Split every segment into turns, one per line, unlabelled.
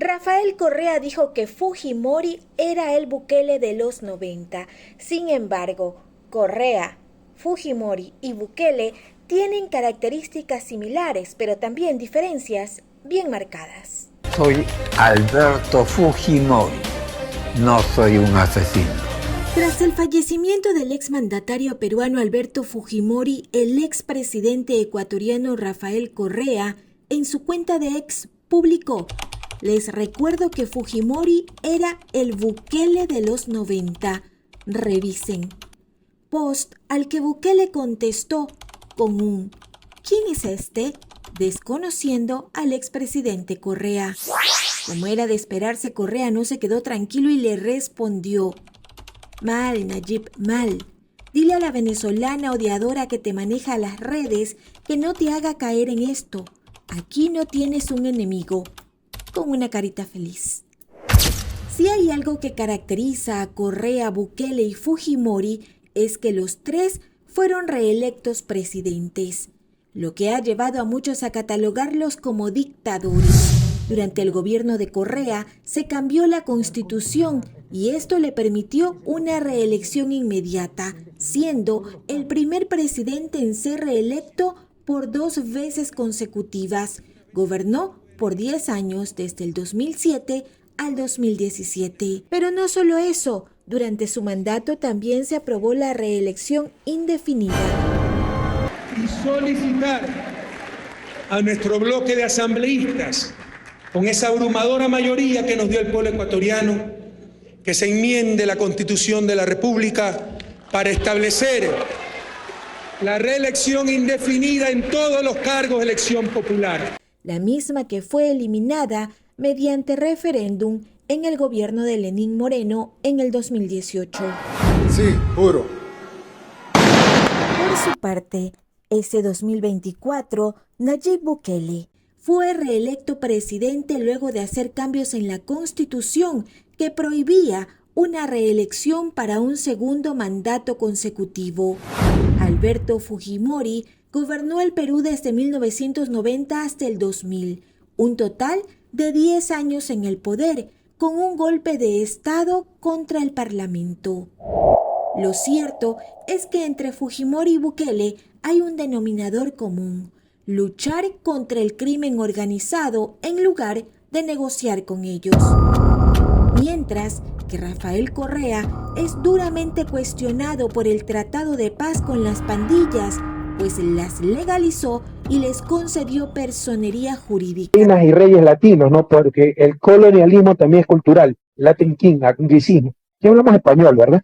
Rafael Correa dijo que Fujimori era el Bukele de los 90. Sin embargo, Correa, Fujimori y Bukele tienen características similares, pero también diferencias bien marcadas.
Soy Alberto Fujimori, no soy un asesino.
Tras el fallecimiento del exmandatario peruano Alberto Fujimori, el expresidente ecuatoriano Rafael Correa, en su cuenta de X, publicó: les recuerdo que Fujimori era el Bukele de los 90. Revisen. Post al que Bukele contestó con un ¿quién es este?, desconociendo al expresidente Correa. Como era de esperarse, Correa no se quedó tranquilo y le respondió: mal, Nayib, mal. Dile a la venezolana odiadora que te maneja las redes que no te haga caer en esto. Aquí no tienes un enemigo. Con una carita feliz. Si hay algo que caracteriza a Correa, Bukele y Fujimori es que los tres fueron reelectos presidentes, lo que ha llevado a muchos a catalogarlos como dictadores. Durante el gobierno de Correa se cambió la constitución y esto le permitió una reelección inmediata, siendo el primer presidente en ser reelecto por 2 veces consecutivas. Gobernó por 10 años desde el 2007 al 2017. Pero no solo eso, durante su mandato también se aprobó la reelección indefinida.
Y solicitar a nuestro bloque de asambleístas, con esa abrumadora mayoría que nos dio el pueblo ecuatoriano, que se enmiende la Constitución de la República para establecer la reelección indefinida en todos los cargos de elección popular.
La misma que fue eliminada mediante referéndum en el gobierno de Lenín Moreno en el 2018.
Sí, juro.
Por su parte, ese 2024, Nayib Bukele fue reelecto presidente luego de hacer cambios en la Constitución que prohibía una reelección para un segundo mandato consecutivo. Alberto Fujimori gobernó el Perú desde 1990 hasta el 2000, un total de 10 años en el poder, con un golpe de Estado contra el Parlamento. Lo cierto es que entre Fujimori y Bukele hay un denominador común: luchar contra el crimen organizado en lugar de negociar con ellos. Mientras que Rafael Correa es duramente cuestionado por el Tratado de Paz con las pandillas, pues las legalizó y les concedió personería jurídica.
Reinas y reyes latinos, ¿no? Porque el colonialismo también es cultural, Latin King, anglicismo. Ya hablamos español, ¿verdad?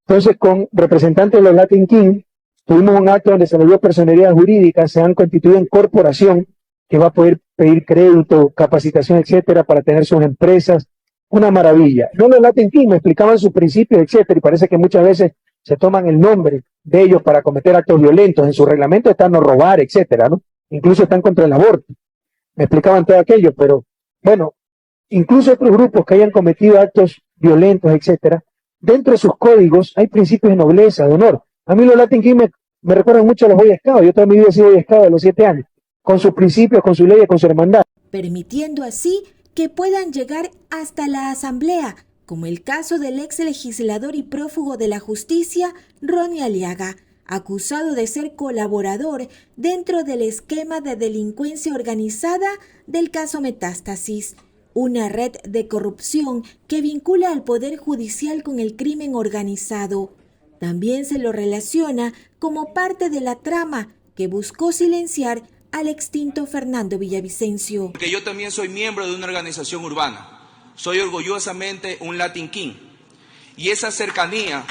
Entonces, con representantes de los Latin King, tuvimos un acto donde se les dio personería jurídica, se han constituido en corporación que va a poder pedir crédito, capacitación, etcétera, para tener sus empresas. Una maravilla. No, los Latin King me explicaban sus principios, etcétera, y parece que muchas veces se toman el nombre de ellos para cometer actos violentos. En su reglamento está no robar, etcétera, ¿no? Incluso están contra el aborto. Me explicaban todo aquello, pero bueno, incluso otros grupos que hayan cometido actos violentos, etcétera, dentro de sus códigos hay principios de nobleza, de honor. A mí los Latin King me recuerdan mucho a los Boy Scouts. Yo toda mi vida he sido Boy Scout a los 7 años, con sus principios, con sus leyes, con su hermandad.
Permitiendo así que puedan llegar hasta la Asamblea, como el caso del ex legislador y prófugo de la justicia, Ronnie Aliaga, acusado de ser colaborador dentro del esquema de delincuencia organizada del caso Metástasis, una red de corrupción que vincula al Poder Judicial con el crimen organizado. También se lo relaciona como parte de la trama que buscó silenciar al extinto Fernando Villavicencio.
Porque yo también soy miembro de una organización urbana. Soy orgullosamente un Latin King. Y esa cercanía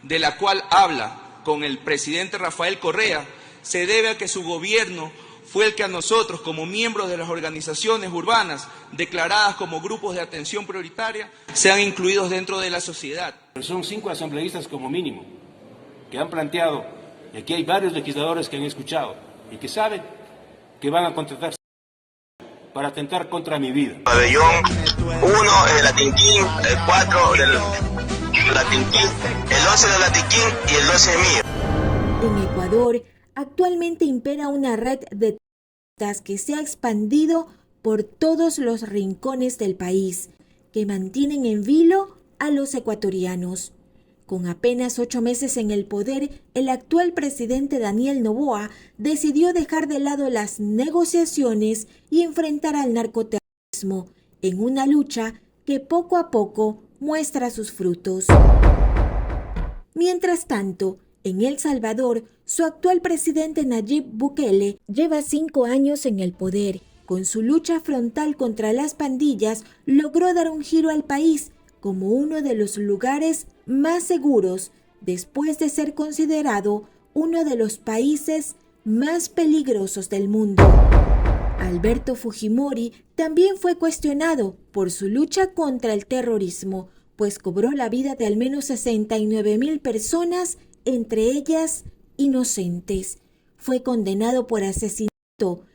de la cual habla con el presidente Rafael Correa se debe a que su gobierno fue el que a nosotros, como miembros de las organizaciones urbanas declaradas como grupos de atención prioritaria, sean incluidos dentro de la sociedad.
Son 5 asambleístas como mínimo que han planteado, y aquí hay varios legisladores que han escuchado y que saben que van a contratar para atentar contra mi vida.
Pabellón 1 del Latin King, el 4 del Latin King, el 11 del Latin King y el 12 mío.
En Ecuador, actualmente impera una red de terroristas que se ha expandido por todos los rincones del país, que mantienen en vilo a los ecuatorianos. Con apenas 8 meses en el poder, el actual presidente Daniel Noboa decidió dejar de lado las negociaciones y enfrentar al narcoterrorismo en una lucha que poco a poco muestra sus frutos. Mientras tanto, en El Salvador, su actual presidente Nayib Bukele lleva 5 años en el poder. Con su lucha frontal contra las pandillas, logró dar un giro al país como uno de los lugares más seguros, después de ser considerado uno de los países más peligrosos del mundo. Alberto Fujimori también fue cuestionado por su lucha contra el terrorismo, pues cobró la vida de al menos 69,000 personas, entre ellas inocentes. Fue condenado por asesinato,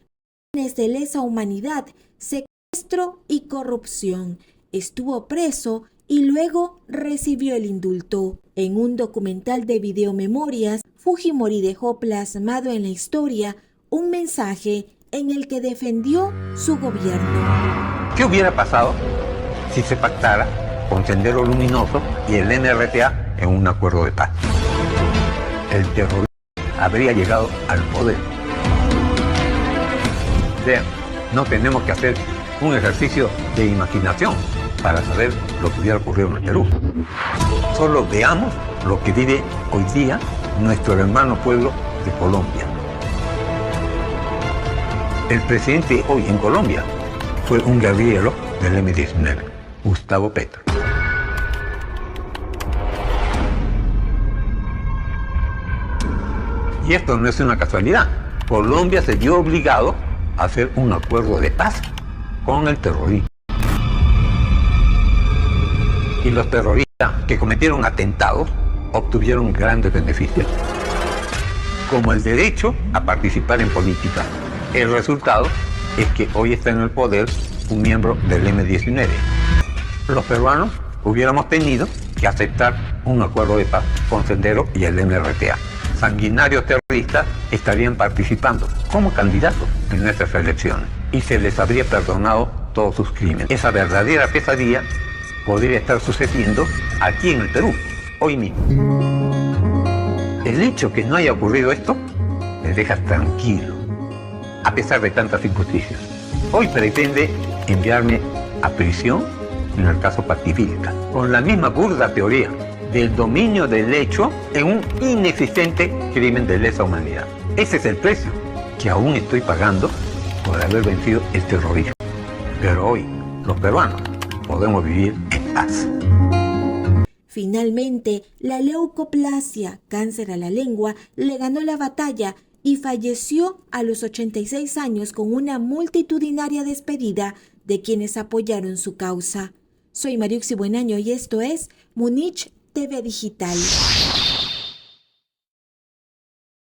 crímenes de lesa humanidad, secuestro y corrupción. Estuvo preso y luego recibió el indulto. En un documental de videomemorias, Fujimori dejó plasmado en la historia un mensaje en el que defendió su gobierno.
¿Qué hubiera pasado si se pactara con Sendero Luminoso y el NRTA en un acuerdo de paz? El terrorismo habría llegado al poder. Vean, no tenemos que hacer un ejercicio de imaginación para saber lo que hubiera ocurrido en el Perú. Solo veamos lo que vive hoy día nuestro hermano pueblo de Colombia. El presidente hoy en Colombia fue un guerrillero del M-19, Gustavo Petro. Y esto no es una casualidad. Colombia se vio obligado a hacer un acuerdo de paz con el terrorismo. Y los terroristas que cometieron atentados obtuvieron grandes beneficios, como el derecho a participar en política. El resultado es que hoy está en el poder un miembro del M-19. Los peruanos hubiéramos tenido que aceptar un acuerdo de paz con Sendero y el NRTA. Sanguinarios terroristas estarían participando como candidatos en nuestras elecciones y se les habría perdonado todos sus crímenes. Esa verdadera pesadilla podría estar sucediendo aquí en el Perú, hoy mismo. El hecho que no haya ocurrido esto me deja tranquilo, a pesar de tantas injusticias. Hoy pretende enviarme a prisión en el caso Pativilca, con la misma burda teoría del dominio del hecho en un inexistente crimen de lesa humanidad. Ese es el precio que aún estoy pagando por haber vencido el terrorismo. Pero hoy, los peruanos podemos vivir en paz.
Finalmente, la leucoplasia, cáncer a la lengua, le ganó la batalla y falleció a los 86 años con una multitudinaria despedida de quienes apoyaron su causa. Soy Mariuxi Buenaño y esto es Munich TV Digital.